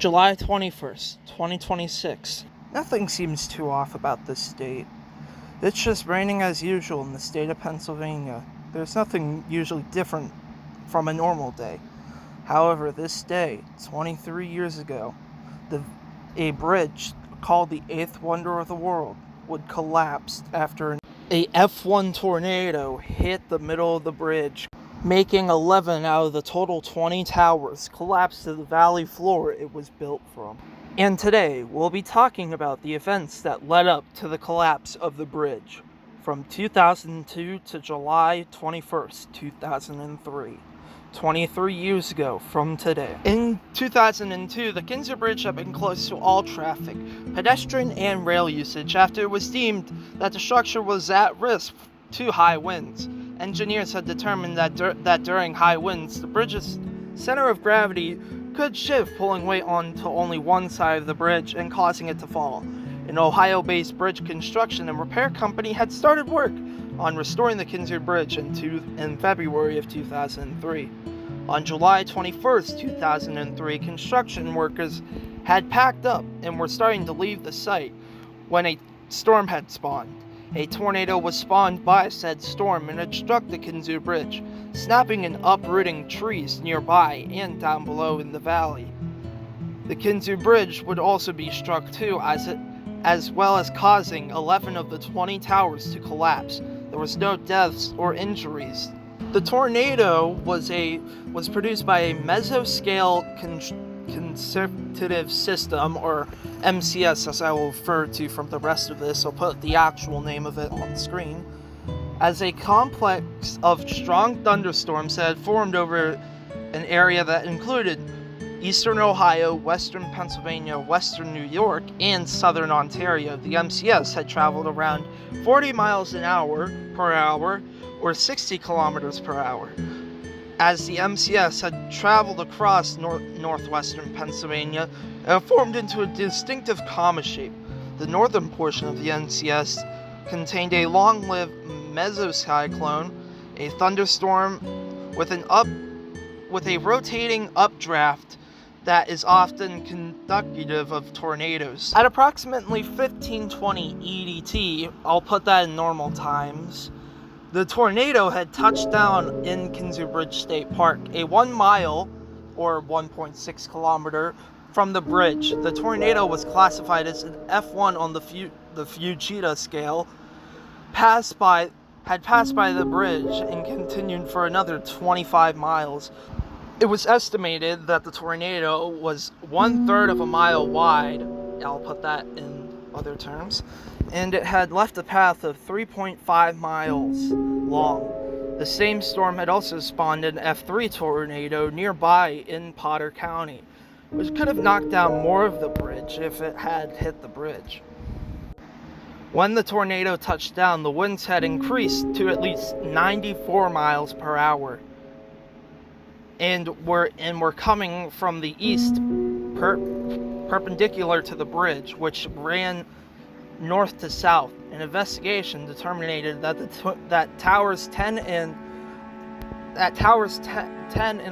July 21st, 2026. Nothing seems too off about this date. It's just raining as usual in the state of Pennsylvania. There's nothing usually different from a normal day. However, this day, 23 years ago, a bridge called the Eighth Wonder of the World would collapse after a F1 tornado hit the middle of the bridge, making 11 out of the total 20 towers collapse to the valley floor it was built from. And today, we'll be talking about the events that led up to the collapse of the bridge from 2002 to July 21st, 2003. 23 years ago from today. In 2002, the Kinzua Bridge had been closed to all traffic, pedestrian and rail usage after it was deemed that the structure was at risk to high winds. Engineers had determined that during high winds, the bridge's center of gravity could shift, pulling weight onto only one side of the bridge and causing it to fall. An Ohio-based bridge construction and repair company had started work on restoring the Kinzua Bridge in February of 2003. On July 21st, 2003, construction workers had packed up and were starting to leave the site when a storm had spawned. A tornado was spawned by said storm and had struck the Kinzua Bridge, snapping and uprooting trees nearby and down below in the valley. The Kinzua Bridge would also be struck too, as well as causing 11 of the 20 towers to collapse. There was no deaths or injuries. The tornado was produced by a mesoscale conservative system, or MCS as I will refer to from the rest of this. I'll put the actual name of it on the screen. As a complex of strong thunderstorms that had formed over an area that included eastern Ohio, western Pennsylvania, western New York, and southern Ontario. The MCS had traveled around 40 miles per hour, or 60 kilometers per hour. As the MCS had traveled across northwestern Pennsylvania, it formed into a distinctive comma shape. The northern portion of the MCS contained a long-lived mesocyclone, a thunderstorm with a rotating updraft that is often conductive of tornadoes. At approximately 1520 EDT, I'll put that in normal times, the tornado had touched down in Kinzua Bridge State Park, a 1 mile, or 1.6 kilometer, from the bridge. The tornado was classified as an F1 on the Fujita scale, had passed by the bridge and continued for another 25 miles. It was estimated that the tornado was 1/3 of a mile wide, I'll put that in other terms, and it had left a path of 3.5 miles long. The same storm had also spawned an F3 tornado nearby in Potter County, which could have knocked down more of the bridge if it had hit the bridge. When the tornado touched down, the winds had increased to at least 94 miles per hour. And were coming from the east, perpendicular to the bridge, which ran north to south. An investigation determined that towers 10 and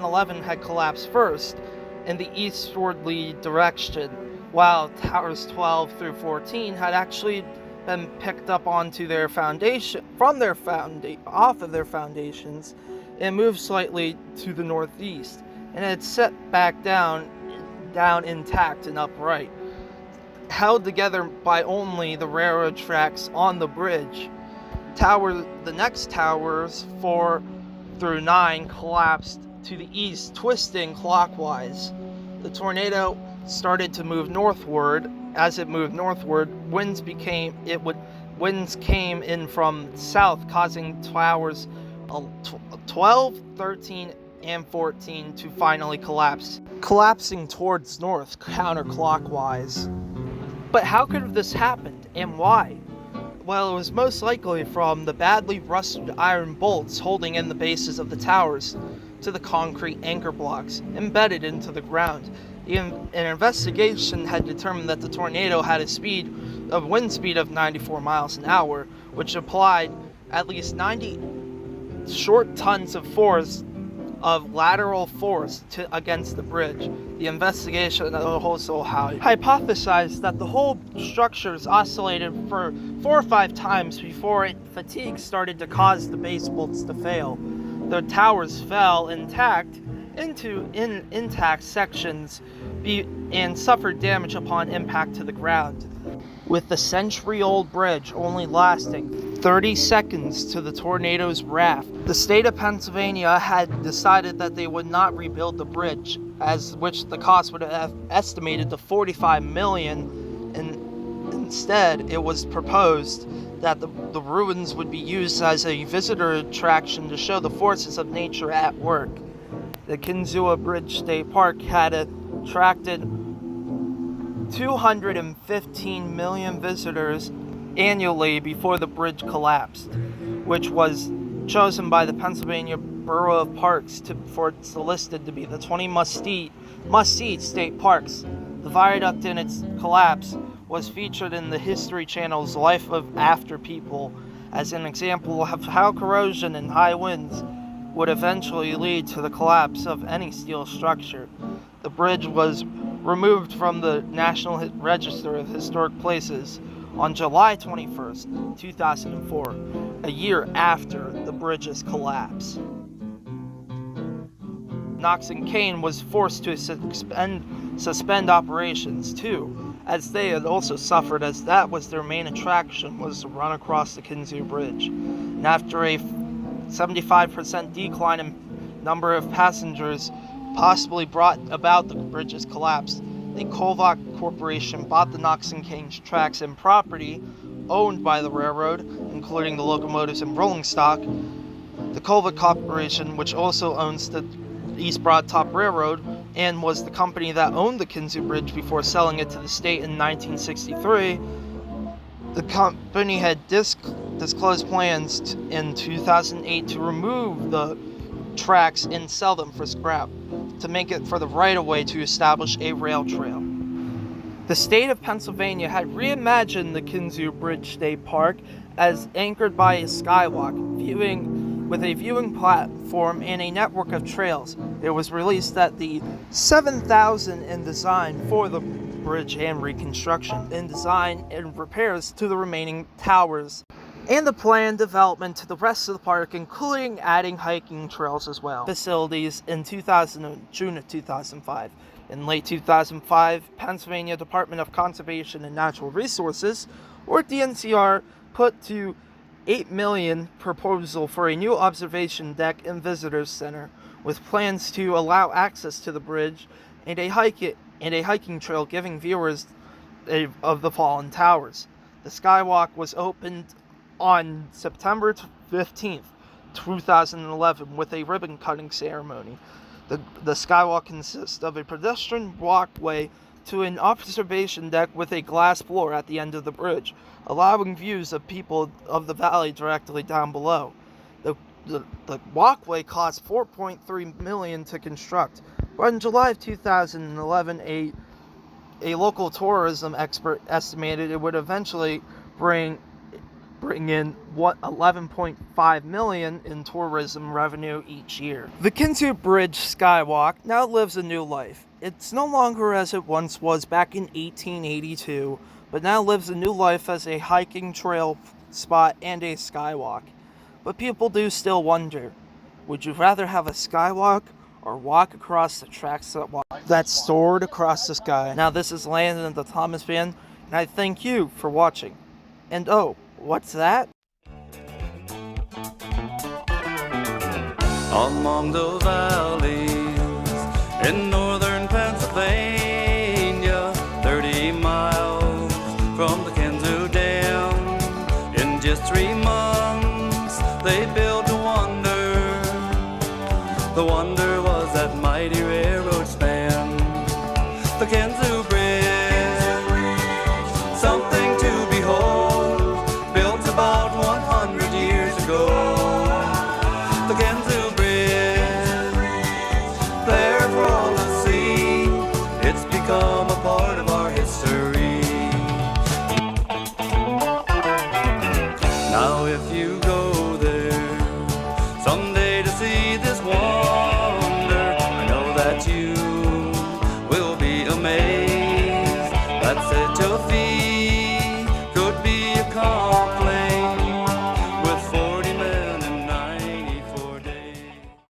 11 had collapsed first in the eastwardly direction, while towers 12 through 14 had actually been picked up onto their foundation off of their foundations and moved slightly to the northeast, and it set back down intact and upright, held together by only the railroad tracks on the bridge. The next towers 4 through 9 collapsed to the east, twisting clockwise. The tornado started to move northward. As it moved northward, winds came in from south, causing towers 12, 13, and 14 to finally collapsing towards north, counterclockwise. But how could have this happened, and why? Well, it was most likely from the badly rusted iron bolts holding in the bases of the towers to the concrete anchor blocks embedded into the ground. An investigation had determined that the tornado had a wind speed of 94 miles an hour, which applied at least 90 short tons of force of lateral force against the bridge. The investigation also hypothesized that the whole structures oscillated for 4 or 5 times before fatigue started to cause the base bolts to fail. The towers fell intact into intact sections and suffered damage upon impact to the ground, with the century-old bridge only lasting 30 seconds to the tornado's wrath. The state of Pennsylvania had decided that they would not rebuild the bridge, which the cost would have estimated to $45 million, and instead it was proposed that the ruins would be used as a visitor attraction to show the forces of nature at work. The Kinzua Bridge State Park had attracted 215 million visitors annually before the bridge collapsed, which was chosen by the Pennsylvania Borough of Parks for its listed to be the 20 must-see state parks. The viaduct in its collapse was featured in the History Channel's Life of After People as an example of how corrosion and high winds would eventually lead to the collapse of any steel structure. The bridge was removed from the National Register of Historic Places on July 21st, 2004, a year after the bridge's collapse. Knox and Kane was forced to suspend operations too, as they had also suffered, as that was their main attraction, was to run across the Kinzua Bridge. And after a 75% decline in number of passengers possibly brought about the bridge's collapse, the Kovach Corporation bought the Knox and Kane tracks and property owned by the railroad, including the locomotives and rolling stock. The Kovach Corporation, which also owns the East Broad Top Railroad and was the company that owned the Kinzua Bridge before selling it to the state in 1963, the company had disclosed plans in 2008 to remove the tracks and sell them for scrap, to make it for the right-of-way to establish a rail trail. The state of Pennsylvania had reimagined the Kinzua Bridge State Park as anchored by a skywalk, with a viewing platform and a network of trails. It was released that the $7,000 in design for the bridge and reconstruction, in design and repairs to the remaining towers, and the planned development to the rest of the park, including adding hiking trails as well. Facilities in June of 2005. In late 2005, Pennsylvania Department of Conservation and Natural Resources, or DNCR, put to $8 million proposal for a new observation deck and visitors center, with plans to allow access to the bridge and a hiking trail, giving viewers of the fallen towers. The skywalk was opened on September 15th, 2011, with a ribbon-cutting ceremony. The skywalk consists of a pedestrian walkway to an observation deck with a glass floor at the end of the bridge, allowing views of people of the valley directly down below. The walkway cost $4.3 million to construct, but in July of 2011, a local tourism expert estimated it would eventually bring in $11.5 million in tourism revenue each year. The Kinzua Bridge Skywalk now lives a new life. It's no longer as it once was back in 1882, but now lives a new life as a hiking trail spot and a skywalk. But people do still wonder, would you rather have a skywalk or walk across the tracks that soared across the sky? Now, this is Landon of the Thomas Band, and I thank you for watching. And oh, what's that? Among the valleys in northern Pennsylvania, 30 miles from the Kinzua Dam, in just 3 months they built a wonder. The wonder was that mighty railroad span, the Kinzua Bridge, something to behold, built about 100 years ago. The Kinzua Bridge, there for all to see, it's become a part of our history. Now if you go there someday to see this wonder, That's it, you'll feel